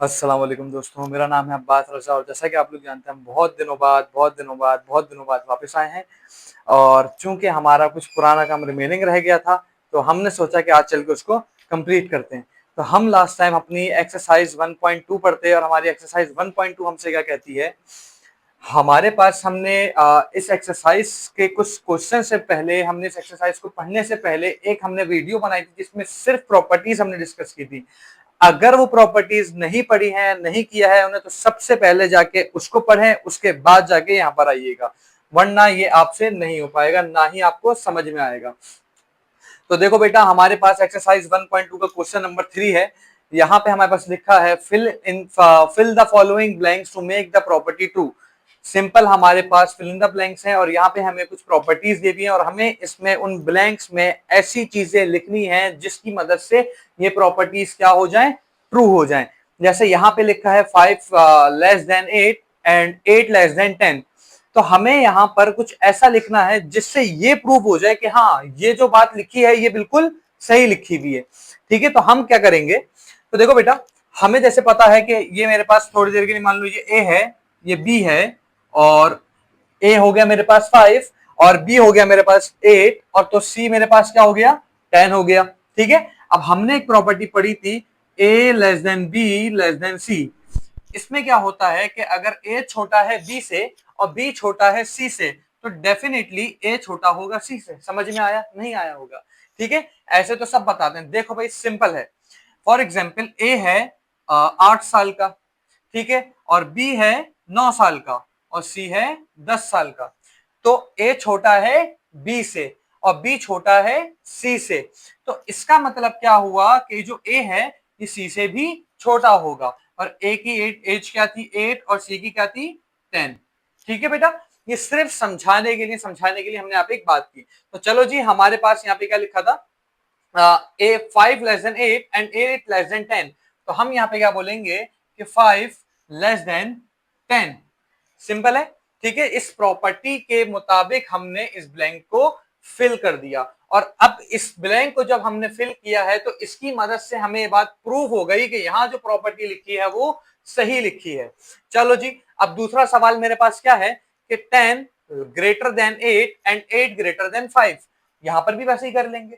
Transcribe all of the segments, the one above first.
अस्सलाम वालेकुम दोस्तों, मेरा नाम है अब्बास रज़ा और जैसा कि आप लोग जानते हैं हम बहुत दिनों बाद वापस आए हैं। और चूंकि हमारा कुछ पुराना काम रिमेनिंग रह गया था, तो हमने सोचा कि आज चल के उसको कंप्लीट करते हैं। तो हम लास्ट टाइम अपनी एक्सरसाइज 1.2 पढ़ते हैं और हमारी एक्सरसाइज 1.2 हमसे क्या कहती है। हमारे पास हमने इस एक्सरसाइज के कुछ क्वेश्चन से पहले, हमने इस एक्सरसाइज को पढ़ने से पहले एक हमने वीडियो बनाई थी जिसमें सिर्फ प्रॉपर्टीज हमने डिस्कस की थी। अगर वो प्रॉपर्टीज नहीं पढ़ी है, नहीं किया है उन्हें, तो सबसे पहले जाके उसको पढ़ें, उसके बाद जाके यहाँ पर आइएगा, वरना ये आपसे नहीं हो पाएगा, ना ही आपको समझ में आएगा। तो देखो बेटा, हमारे पास एक्सरसाइज 1.2 का क्वेश्चन नंबर 3 है। यहाँ पे हमारे पास लिखा है fill the following blanks to make the property true. Simple हमारे पास फिल इन द ब्लैंक्स हैं और यहाँ पे हमें कुछ प्रॉपर्टीज दे दी हैं और हमें इसमें उन ब्लैंक्स में ऐसी चीजें लिखनी है जिसकी मदद से ये प्रॉपर्टीज क्या हो जाएं, ट्रू हो जाएं। जैसे यहाँ पे लिखा है 5 less than 8 and 8 less than 10। तो हमें यहाँ पर कुछ ऐसा लिखना है जिससे ये प्रूव हो जाए कि हाँ, ये जो बात लिखी है ये बिल्कुल सही लिखी हुई है। ठीक है, तो हम क्या करेंगे, तो देखो बेटा, हमें जैसे पता है कि ये मेरे पास थोड़ी देर के लिए मान लो ये ए है, ये बी है, और ए हो गया मेरे पास 5 और बी हो गया मेरे पास 8, और तो सी मेरे पास क्या हो गया, 10 हो गया। ठीक है, अब हमने एक प्रॉपर्टी पढ़ी थी A less than B less than C. इसमें क्या होता है कि अगर ए छोटा है बी से और बी छोटा है सी से, तो डेफिनेटली ए छोटा होगा सी से। समझ में आया, नहीं आया होगा? ठीक है, ऐसे तो सब बताते हैं। देखो भाई, सिंपल है। फॉर एग्जाम्पल, ए है 8 साल का, ठीक है, और बी है 9 साल का, और सी है 10 साल का। तो ए छोटा है बी से और बी छोटा है सी से। तो इसका मतलब क्या हुआ कि जो ए है ये सी से भी छोटा होगा, और ए की एज क्या थी, 8, और सी की क्या थी, 10। ठीक है बेटा, ये सिर्फ समझाने के लिए हमने यहाँ पे एक बात की। तो चलो जी, हमारे पास यहाँ पे क्या लिखा था, ए 5 less than 8 and 8 less than 10। तो हम यहाँ पे क्या बोलेंगे कि 5 लेस देन 10। सिंपल है। ठीक है, इस प्रॉपर्टी के मुताबिक हमने इस ब्लैंक को फिल कर दिया, और अब इस ब्लैंक को जब हमने फिल किया है तो इसकी मदद से हमें ये बात प्रूव हो गई कि यहां जो प्रॉपर्टी लिखी है वो सही लिखी है। चलो जी, अब दूसरा सवाल मेरे पास क्या है कि 10 greater than 8 and 8 greater than 5। यहां पर भी वैसे ही कर लेंगे।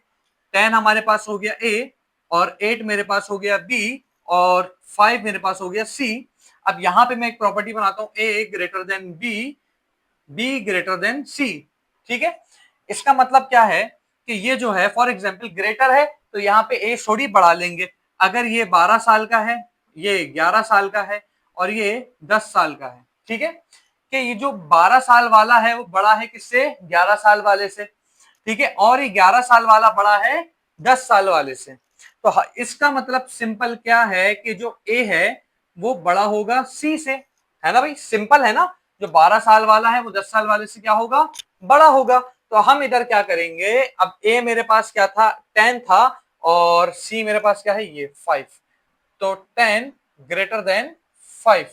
10 हमारे पास हो गया ए, और 8 मेरे पास हो गया बी, और 5 मेरे पास हो गया सी। अब यहां पे मैं एक प्रॉपर्टी बनाता हूं, A greater than B, B greater than C. ठीक है, इसका मतलब क्या है कि ये जो है, फॉर एग्जाम्पल ग्रेटर है तो यहाँ पे ए थोड़ी बढ़ा लेंगे। अगर ये 12 साल का है, ये 11 साल का है, और ये 10 साल का है, ठीक है, कि ये जो 12 साल वाला है वो बड़ा है किससे, 11 साल वाले से। ठीक है, और ये 11 साल वाला बड़ा है 10 साल वाले से। तो इसका मतलब सिंपल क्या है कि जो ए है वो बड़ा होगा सी से, है ना भाई, सिंपल है ना। जो 12 साल वाला है वो 10 साल वाले से क्या होगा, बड़ा होगा। तो हम इधर क्या करेंगे, अब ए मेरे पास क्या था, 10 था, और सी मेरे पास क्या है, ये 5। तो 10 ग्रेटर देन 5।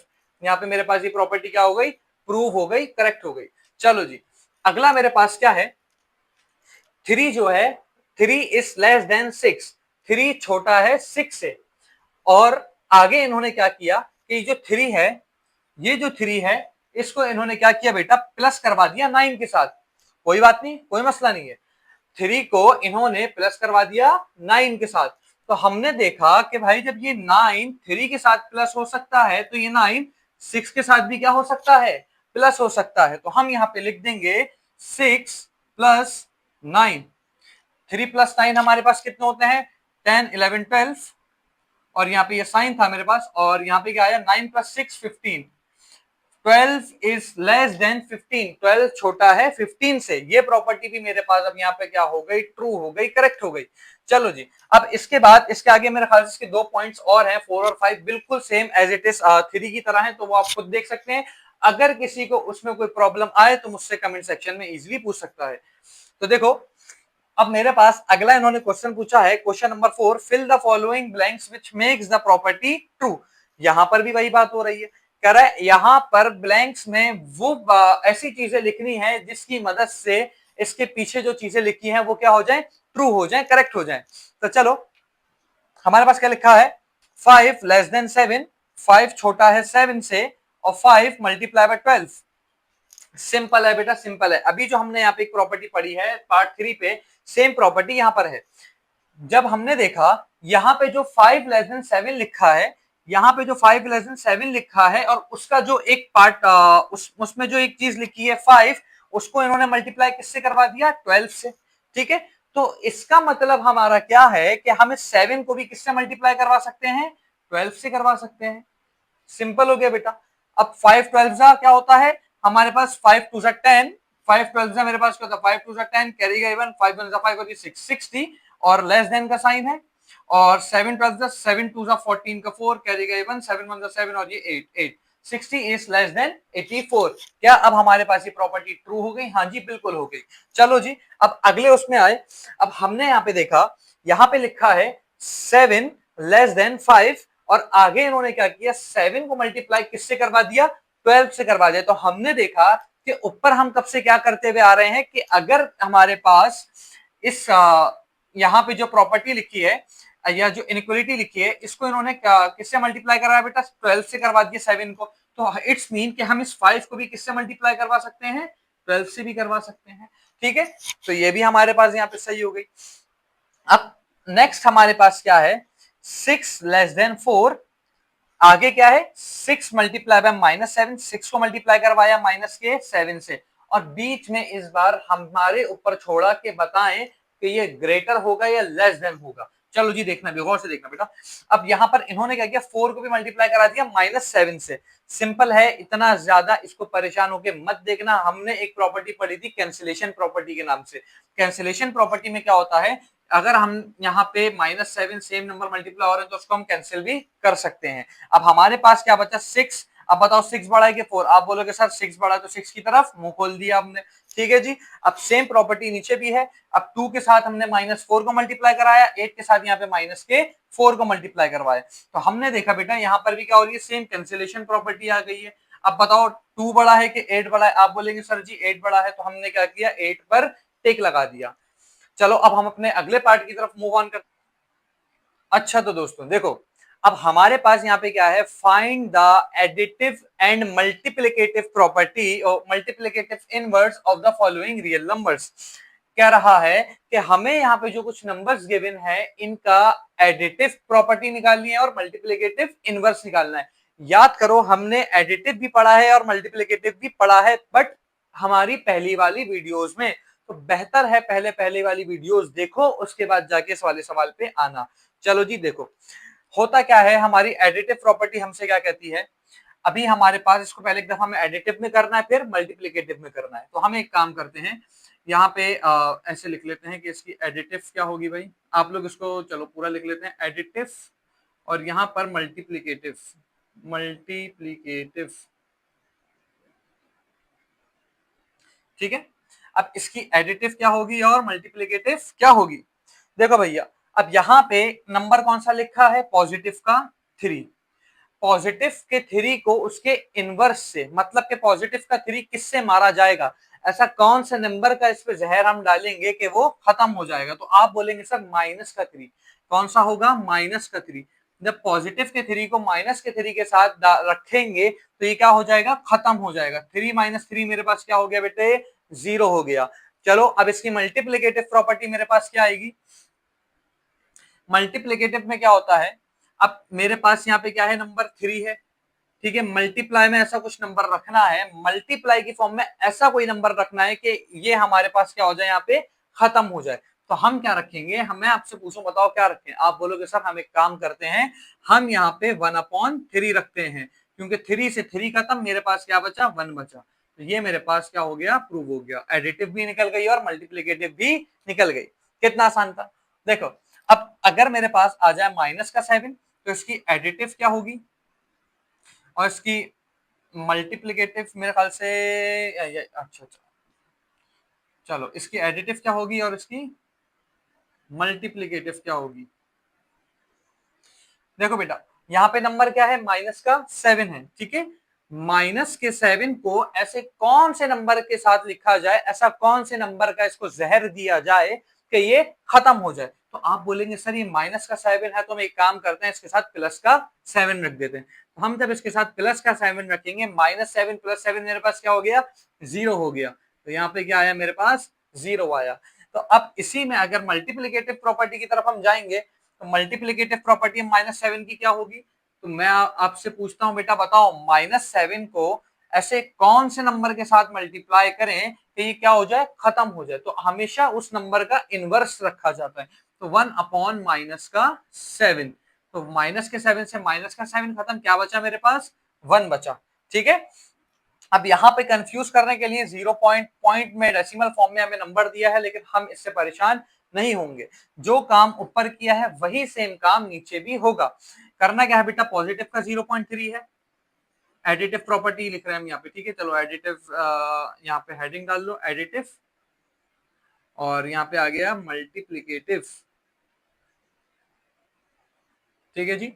यहां पे मेरे पास ये प्रॉपर्टी क्या हो गई, प्रूव हो गई, करेक्ट हो गई। चलो जी, अगला मेरे पास क्या है, 3 जो है, 3 इज लेस देन 6। 3 छोटा है 6 से। और आगे इन्होंने क्या किया कि जो 3 है, ये जो 3 है, इसको इन्होंने क्या किया बेटा, प्लस करवा दिया 9 के साथ। कोई बात नहीं, कोई मसला नहीं है। 3 को इन्होंने प्लस करवा दिया 9 के साथ। तो हमने देखा कि भाई जब ये 9 3 के साथ प्लस हो सकता है, तो ये 9 6 के साथ भी क्या हो सकता है, प्लस हो सकता है। तो हम यहाँ पे लिख देंगे 6 प्लस 9। 3 प्लस 9 हमारे पास कितने होते हैं, 10 11 12, और यहाँ पे ये साइन था मेरे पास, और यहाँ पे क्या आया, 9 प्लस 6 15। 12 is less than 15। 12 छोटा है 15 से। ये प्रॉपर्टी भी मेरे पास अब यहाँ पे क्या हो गई, ट्रू हो गई, करेक्ट हो गई। चलो जी, अब इसके बाद इसके आगे मेरे ख्याल से इसके 2 पॉइंट्स और हैं, 4 और 5 बिल्कुल सेम एज इट इज 3 की तरह है, तो वो आप खुद देख सकते हैं। अगर किसी को उसमें कोई प्रॉब्लम आए तो मुझसे कमेंट सेक्शन में इजीली पूछ सकता है। तो देखो, अब मेरे पास अगला इन्होंने क्वेश्चन पूछा है, question number 4, fill the following blanks which makes the property true. यहां पर भी वही बात हो रही है, कह रहा है यहां पर ब्लैंक्स में वो ऐसी चीजें लिखनी है जिसकी मदद से इसके पीछे जो चीजें लिखी हैं वो क्या हो जाए, ट्रू हो जाए, करेक्ट हो जाए। तो चलो, हमारे पास क्या लिखा है, 5 लेस देन 7, 5 छोटा है 7 से और 5 मल्टीप्लाई बाय 12। सिंपल है बेटा, सिंपल है। अभी जो हमने यहाँ पे एक प्रॉपर्टी पढ़ी है पार्ट 3 पे, सेम प्रॉपर्टी यहाँ पर है। जब हमने देखा यहाँ पे जो 5 लेस देन 7 लिखा है, यहाँ पे जो 5 लेस देन 7 लिखा है और उसका जो एक पार्ट उसमें जो एक चीज लिखी है 5, उसको इन्होंने मल्टीप्लाई किससे करवा दिया? 12 से। ठीक है, तो इसका मतलब हमारा क्या है कि हम इस 7 को भी किससे मल्टीप्लाई करवा सकते हैं? 12 से करवा सकते हैं। सिंपल हो गया बेटा। अब 5 12 जा क्या होता है हमारे पास? 5 2 जा 10, 5 12 जा मेरे पास क्या होता है? 5 2 जा 10, कैरी का 1, 5 1 जा 5 होती है 6, 60 और लेस देन का साइन है। और 7 12 जा 7 2 जा 14 का 4, कैरी का 1, 7 1 जा 7 और ये 8 8, 60 इज लेस देन 84। क्या अब हमारे पास ये प्रॉपर्टी ट्रू हो गई? हाँ जी बिल्कुल हो गई। चलो जी अब अगले उसमें आए। अब हमने यहाँ पे देखा, यहाँ पे लिखा है 7 लेस देन 5 और आगे इन्होंने क्या किया? 7 को मल्टीप्लाई किससे करवा दिया? 12 से करवा दिया। तो हमने देखा कि ऊपर हम कब से क्या करते हुए आ रहे हैं कि अगर हमारे पास इस यहाँ पे जो प्रॉपर्टी लिखी है या जो इनइक्वालिटी लिखी है, इसको इन्होंने किससे मल्टीप्लाई कराया बेटा? 12 से करवा दिया 7 को। तो इट्स मीन कि हम इस 5 को भी किससे मल्टीप्लाई करवा सकते हैं? 12 से भी करवा सकते हैं। ठीक है, तो ये भी हमारे पास यहाँ पे सही हो गई। अब नेक्स्ट हमारे पास क्या है? 6 लेस देन 4। आगे क्या है? 6 मल्टीप्लाई बाय -7, 6 को मल्टीप्लाई करवाया माइनस के 7 से और बीच में इस बार हमारे ऊपर छोड़ा कि बताएं कि ये ग्रेटर होगा या लेस देन होगा। चलो जी देखना, भी गौर से देखना बेटा। अब यहां पर इन्होंने क्या किया? 4 को भी मल्टीप्लाई करा दिया -7 से। सिंपल है, इतना ज्यादा इसको परेशान होके मत देखना। हमने एक प्रॉपर्टी पढ़ी थी कैंसिलेशन प्रॉपर्टी के नाम से। कैंसिलेशन प्रॉपर्टी में क्या होता है, अगर हम यहाँ पे -7 सेम नंबर मल्टीप्लाई हो रहे हैं तो उसको हम कैंसिल भी कर सकते हैं। अब हमारे पास क्या बचा? 6। अब बताओ 6 बड़ा है कि 4? आप बोलोगे सर 6 बड़ा है, तो 6 की तरफ मुंह खोल दिया हमने। ठीक है जी, अब सेम प्रॉपर्टी नीचे भी है। अब 2 के साथ हमने -4 को मल्टीप्लाई कराया, 8 के साथ यहाँ पे -4 को मल्टीप्लाई करवाया। तो हमने देखा बेटा यहाँ पर भी क्या हो रही है? सेम कैंसिलेशन प्रॉपर्टी आ गई है। अब बताओ 2 बड़ा है कि 8 बड़ा है? आप बोलेंगे सर जी 8 बड़ा है, तो हमने क्या किया? 8 पर टिक लगा दिया। चलो अब हम अपने अगले पार्ट की तरफ मूव ऑन करते हैं। अच्छा तो दोस्तों देखो, अब हमारे पास यहाँ पे क्या है? Find the additive and multiplicative property और multiplicative inverse of the following real numbers. कह रहा है कि हमें यहाँ पे जो कुछ नंबर्स गिवन है इनका एडिटिव प्रॉपर्टी निकालनी है और मल्टीप्लिकेटिव इनवर्स निकालना है। याद करो हमने एडिटिव भी पढ़ा है और मल्टीप्लिकेटिव भी पढ़ा है, बट हमारी पहली वाली वीडियोस में। तो बेहतर है पहले पहले वाली वीडियोस देखो, उसके बाद जाके इस वाले सवाल पे आना। चलो जी देखो, होता क्या है, हमारी एडिटिव प्रॉपर्टी हमसे क्या कहती है? अभी हमारे पास इसको पहले एक दफा हमें एडिटिव में करना है, फिर मल्टीप्लिकेटिव में करना है। तो हम एक काम करते हैं, यहाँ पे ऐसे लिख लेते हैं कि इसकी एडिटिव क्या होगी भाई। आप लोग इसको चलो पूरा लिख लेते हैं, एडिटिव और यहाँ पर मल्टीप्लिकेटिव। मल्टीप्लिकेटिव, ठीक है। अब इसकी एडिटिव क्या होगी और मल्टीप्लिकेटिव क्या होगी? देखो भैया, अब यहाँ पे नंबर कौन सा लिखा है? पॉजिटिव का 3। पॉजिटिव के 3 को उसके इनवर्स से, मतलब के पॉजिटिव का 3 किससे मारा जाएगा? ऐसा कौन से नंबर का इस पे जहर हम डालेंगे कि वो खत्म हो जाएगा? तो आप बोलेंगे सर माइनस का 3। कौन सा होगा? माइनस का 3। जब पॉजिटिव के 3 को माइनस के 3 के साथ रखेंगे तो ये क्या हो जाएगा? खत्म हो जाएगा। 3 - 3 मेरे पास क्या हो गया बेटे? 0 हो गया। चलो अब इसकी मल्टीप्लिकेटिव प्रॉपर्टी मेरे पास क्या आएगी? मल्टीप्लिकेटिव में क्या होता है, अब मेरे पास यहाँ पे क्या है? नंबर 3 है, ठीक है। मल्टीप्लाई में ऐसा कुछ नंबर रखना है, मल्टीप्लाई की फॉर्म में ऐसा कोई नंबर रखना है कि ये हमारे पास क्या हो जाए? यहाँ पे खत्म हो जाए। तो हम क्या रखेंगे? मैं आपसे पूछूं, बताओ क्या रखें? आप बोलोगे सर हम एक काम करते हैं, हम यहाँ पे 1/3 रखते हैं, क्योंकि 3 से 3 खत्म, मेरे पास क्या बचा? 1 बचा। तो ये मेरे पास क्या हो गया? प्रूव हो गया। एडिटिव भी निकल गई और मल्टीप्लिकेटिव भी निकल गई। कितना आसान था। देखो अब अगर मेरे पास आ जाए -7, तो इसकी एडिटिव क्या होगी और इसकी मल्टीप्लिकेटिव मेरे ख्याल से अच्छा अच्छा, चलो इसकी एडिटिव क्या होगी और इसकी मल्टीप्लिकेटिव क्या होगी? देखो बेटा यहाँ पे नंबर क्या है? -7 है, ठीक है। -7 को ऐसे कौन से नंबर के साथ लिखा जाए, ऐसा कौन से नंबर का इसको जहर दिया जाए कि ये खत्म हो जाए? तो आप बोलेंगे सर ये -7 है, तो हम एक काम करते हैं इसके साथ +7 रख देते हैं। हम जब इसके साथ प्लस का 7 रखेंगे, -7 + 7 मेरे पास क्या हो गया, 0 हो गया। तो यहाँ पे क्या आया मेरे पास, 0 आया। तो अब इसी में अगर मल्टीप्लिकेटिव प्रॉपर्टी की तरफ हम जाएंगे, तो मल्टीप्लिकेटिव प्रॉपर्टी -7 की क्या होगी, तो मैं आपसे पूछता हूं बेटा बताओ, -7 को ऐसे कौन से नंबर के साथ मल्टीप्लाई करें कि ये क्या हो जाए, खत्म हो जाए। तो हमेशा उस नंबर का इनवर्स रखा जाता है। तो 1/-7, तो -7 से -7 खत्म, क्या बचा मेरे पास, 1 बचा। ठीक है, अब यहाँ पे कंफ्यूज करने के लिए 0 पॉइंट में डेसिमल फॉर्म में हमें नंबर दिया है, लेकिन हम इससे परेशान नहीं होंगे। जो काम ऊपर किया है वही सेम काम नीचे भी होगा। करना क्या है बेटा, पॉजिटिव का 0.3 है, एडिटिव प्रॉपर्टी लिख रहे हैं हम यहाँ पे। ठीक है, चलो एडिटिव, यहाँ पे हेडिंग डाल लो एडिटिव, और यहाँ पे आ गया मल्टीप्लिकेटिव। ठीक है जी,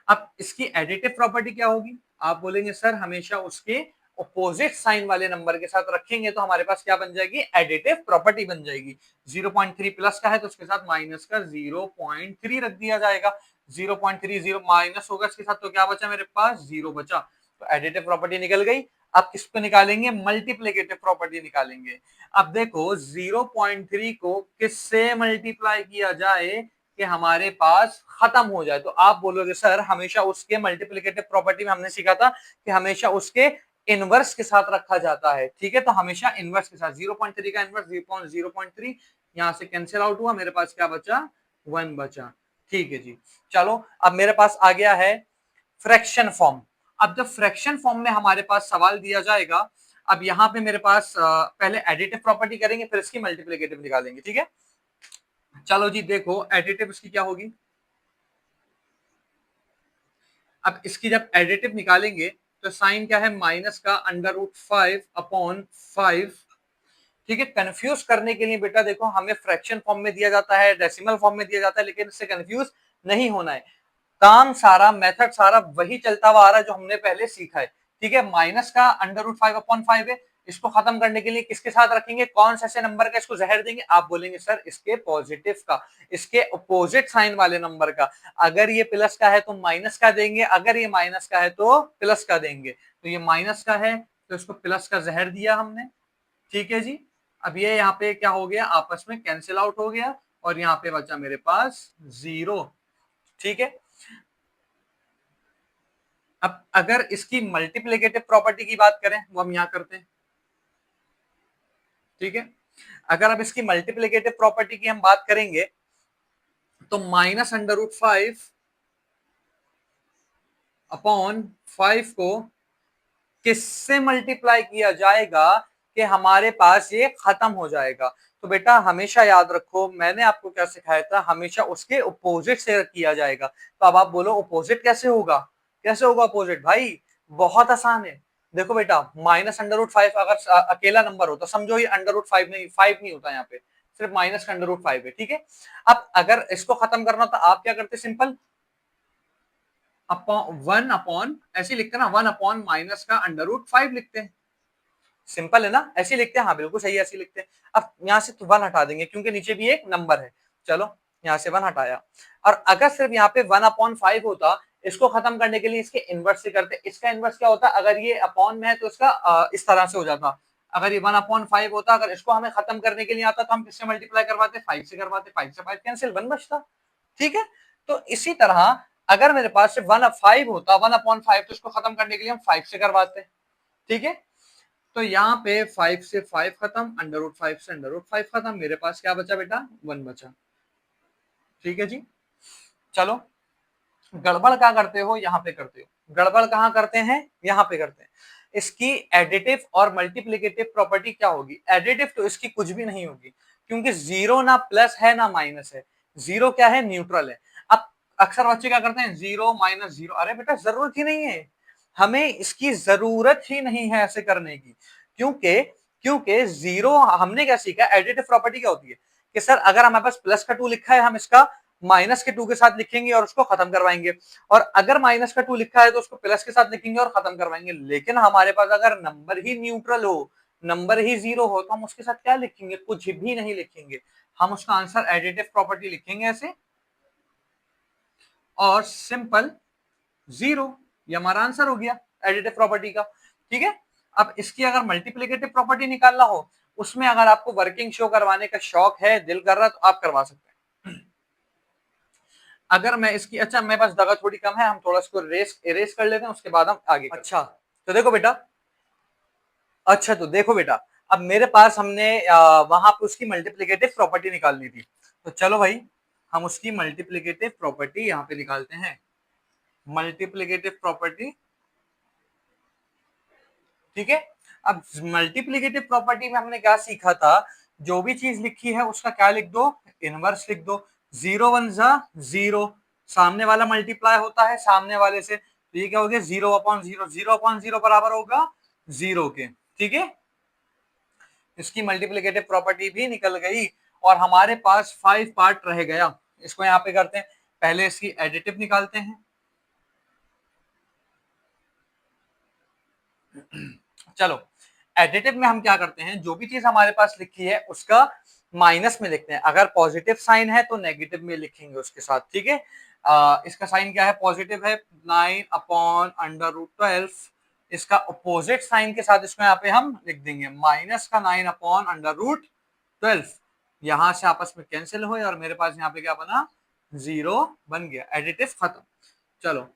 अब इसकी एडिटिव प्रॉपर्टी क्या होगी, आप बोलेंगे सर हमेशा उसके अपोजिट साइन वाले नंबर के साथ रखेंगे तो हमारे पास क्या बन जाएगी, एडिटिव प्रॉपर्टी बन जाएगी। 0.3 प्लस का है तो उसके साथ माइनस का 0.3 रख दिया जाएगा। 0.30 माइनस होगा इसके साथ, तो क्या बचा मेरे पास, 0 बचा। तो एडिटिव प्रॉपर्टी निकल गई। अब किसको निकालेंगे, मल्टीप्लिकेटिव प्रॉपर्टी निकालेंगे। अब देखो 0.3 को किससे मल्टीप्लाई किया जाए कि हमारे पास खत्म हो जाए, तो आप बोलोगे सर हमेशा उसके मल्टीप्लिकेटिव प्रॉपर्टी में हमने सीखा था कि हमेशा उसके इनवर्स के साथ रखा जाता है। ठीक है, तो हमेशा इनवर्स के साथ 0.3 का इनवर्स 0.3, यहां से कैंसिल आउट हुआ, मेरे पास क्या बचा, 1 बचा। ठीक है जी, चलो अब मेरे पास आ गया है फ्रैक्शन फॉर्म। अब जब फ्रैक्शन फॉर्म में हमारे पास सवाल दिया जाएगा, अब यहाँ पे मेरे पास पहले एडिटिव प्रॉपर्टी करेंगे, फिर इसकी मल्टीप्लिकेटिव निकालेंगे। ठीक है, चलो जी देखो एडिटिव इसकी क्या होगी। अब इसकी जब एडिटिव निकालेंगे तो साइन क्या है, माइनस का √5/5। ठीक है, कंफ्यूज करने के लिए बेटा देखो हमें फ्रैक्शन फॉर्म में दिया जाता है, डेसिमल फॉर्म में दिया जाता है, लेकिन इससे कंफ्यूज नहीं होना है। काम सारा, मेथड सारा वही चलता हुआ आ रहा है जो हमने पहले सीखा है। ठीक है, माइनस का √5/5 है, इसको खत्म करने के लिए किसके साथ रखेंगे, कौन सा ऐसे नंबर का इसको जहर देंगे, आप बोलेंगे सर इसके पॉजिटिव का, इसके अपोजिट साइन वाले नंबर का। अगर ये प्लस का है तो माइनस का देंगे, अगर ये माइनस का है तो प्लस का देंगे। तो ये माइनस का है तो इसको प्लस का जहर दिया हमने। ठीक है जी, अब ये यहाँ पे क्या हो गया, आपस में कैंसिल आउट हो गया, और यहाँ पे बचा मेरे पास 0। ठीक है, अब अगर इसकी मल्टीप्लिकेटिव प्रॉपर्टी की बात करें, वो हम यहां करते हैं। ठीक है, अगर अब इसकी मल्टीप्लिकेटिव प्रॉपर्टी की हम बात करेंगे तो -√5/5 को किससे मल्टीप्लाई किया जाएगा कि हमारे पास ये खत्म हो जाएगा। तो बेटा हमेशा याद रखो, मैंने आपको क्या सिखाया था, हमेशा उसके अपोजिट से किया जाएगा। तो अब आप बोलो अपोजिट कैसे होगा, कैसे होगा अपोजिट, भाई बहुत आसान है। देखो बेटा -√5 अगर अकेला नंबर हो तो समझो ये √5 नहीं, 5 नहीं होता, यहाँ पे सिर्फ माइनस का √5 है। ठीक है, अब अगर इसको खत्म करना तो आप क्या करते, सिंपल अपॉन 1 ऐसे लिखते हैं ना, 1 माइनस का √5 लिखते हैं। सिंपल है ना, ऐसे लिखते हैं, हाँ बिल्कुल सही ऐसे लिखते हैं। अब यहाँ से तो 1 हटा देंगे क्योंकि नीचे भी एक नंबर है। चलो यहाँ से 1 हटाया, और अगर सिर्फ यहाँ पे 1/5 होता, इसको खत्म करने के लिए इसके इनवर्स से करते। इसका इनवर्स क्या होता, अगर ये अपॉन में है तो इसका इस तरह से हो जाता। अगर ये 1/5 होता, अगर इसको हमें खत्म करने के लिए आता तो हम किससे मल्टीप्लाई करवाते, 5 से करवाते, 5 से 5 कैंसिल, 1 बचता। ठीक है, तो इसी तरह अगर मेरे पास सिर्फ 1/5 होता, 1/5, तो इसको खत्म करने के लिए हम 5 से करवाते। ठीक है, तो यहाँ पे 5 से 5 खत्म, √5 से √5 खत्म, मेरे पास क्या बचा बेटा, 1 बचा। ठीक है जी, चलो गड़बड़ क्या करते हो, यहाँ पे करते हो, गड़बड़ कहाँ करते हैं, यहाँ पे करते हैं। इसकी एडिटिव और मल्टीप्लिकेटिव प्रॉपर्टी क्या होगी, एडिटिव तो इसकी कुछ भी नहीं होगी, क्योंकि जीरो ना प्लस है ना माइनस है, जीरो क्या है, न्यूट्रल है। अब अक्सर बच्चे क्या करते हैं, 0 - 0, अरे बेटा जरूरत ही नहीं है, हमें इसकी जरूरत ही नहीं है ऐसे करने की। क्योंकि क्योंकि जीरो, हमने क्या सीखा, एडिटिव प्रॉपर्टी क्या होती है कि सर अगर हमारे पास प्लस का 2 लिखा है, हम इसका माइनस के 2 के साथ लिखेंगे और उसको खत्म करवाएंगे, और अगर माइनस का 2 लिखा है तो उसको प्लस के साथ लिखेंगे और खत्म करवाएंगे। लेकिन हमारे पास अगर नंबर ही न्यूट्रल हो, नंबर ही 0 हो, तो हम उसके साथ क्या लिखेंगे, कुछ भी नहीं लिखेंगे, हम उसका आंसर एडिटिव प्रॉपर्टी लिखेंगे ऐसे, और सिंपल 0। ये हमारा आंसर हो गया एडिटिव प्रॉपर्टी का। ठीक है, अब इसकी अगर मल्टीप्लिकेटिव प्रॉपर्टी निकालना हो, उसमें अगर आपको वर्किंग शो करवाने का शौक है, दिल कर रहा है, तो आप करवा सकते हैं। अगर मैं इसकी, अच्छा मेरे पास जगह थोड़ी कम है, हम थोड़ा इसको इरेज कर लेते हैं, उसके बाद हम आगे अच्छा तो देखो बेटा, अच्छा तो देखो बेटा, अब मेरे पास हमने वहां पे उसकी मल्टीप्लिकेटिव प्रॉपर्टी निकालनी थी, तो चलो भाई हम उसकी मल्टीप्लिकेटिव प्रॉपर्टी यहाँ पे निकालते हैं। मल्टीप्लिकेटिव प्रॉपर्टी, ठीक है। अब मल्टीप्लिकेटिव प्रॉपर्टी में हमने क्या सीखा था, जो भी चीज लिखी है उसका क्या लिख दो, इनवर्स लिख दो। 0 1 जा 0, सामने वाला मल्टीप्लाई होता है सामने वाले से, तो ये क्या हो गया 0/0, 0/0 बराबर होगा 0 के। ठीक है, इसकी मल्टीप्लिकेटिव प्रॉपर्टी भी निकल गई और हमारे पास 5 पार्ट रह गया। इसको यहाँ पे करते हैं, पहले इसकी एडिटिव निकालते हैं। चलो एडिटिव में हम क्या करते हैं, जो भी चीज हमारे पास लिखी है उसका माइनस में लिखते हैं, अगर पॉजिटिव साइन है तो नेगेटिव में लिखेंगे उसके साथ। ठीक है, इसका साइन क्या है, पॉजिटिव है, 9/√12। इसका अपोजिट साइन के साथ इसको यहाँ पे हम लिख देंगे माइनस का 9/√12। यहां से आपस में कैंसिल हुए और मेरे पास यहाँ पे क्या बना, 0 बन गया, एडिटिव खत्म। चलो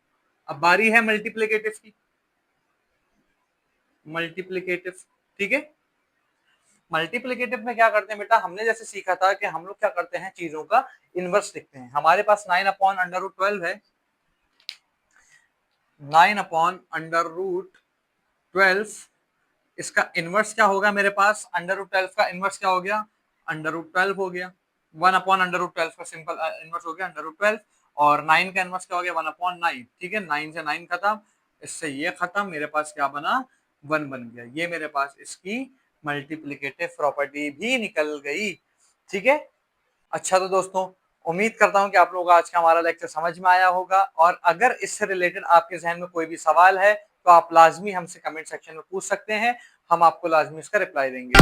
अब बारी है मल्टीप्लिकेटिव की, मल्टीप्लिकेटिव। ठीक है, मल्टीप्लिकेटिव में क्या करते हैं बेटा, हमने जैसे सीखा था कि हम लोग क्या करते हैं, चीजों का इनवर्स लिखते हैं। हमारे पास 9/√12 है, 9/√12, इसका इनवर्स क्या होगा, मेरे पास √12 का इनवर्स क्या हो गया, √12 हो गया। 1/√12 का सिंपल इनवर्स हो गया √12, और 9 का इनवर्स क्या हो गया, 1/9। ठीक है, 9 से 9 खत्म, इससे ये खत्म, मेरे पास क्या बना, 1 बन गया। ये मेरे पास इसकी मल्टीप्लिकेटिव प्रॉपर्टी भी निकल गई। ठीक है, अच्छा तो दोस्तों उम्मीद करता हूं कि आप लोगों को आज का हमारा लेक्चर समझ में आया होगा, और अगर इससे रिलेटेड आपके जहन में कोई भी सवाल है तो आप लाजमी हमसे कमेंट सेक्शन में पूछ सकते हैं, हम आपको लाजमी इसका रिप्लाई देंगे।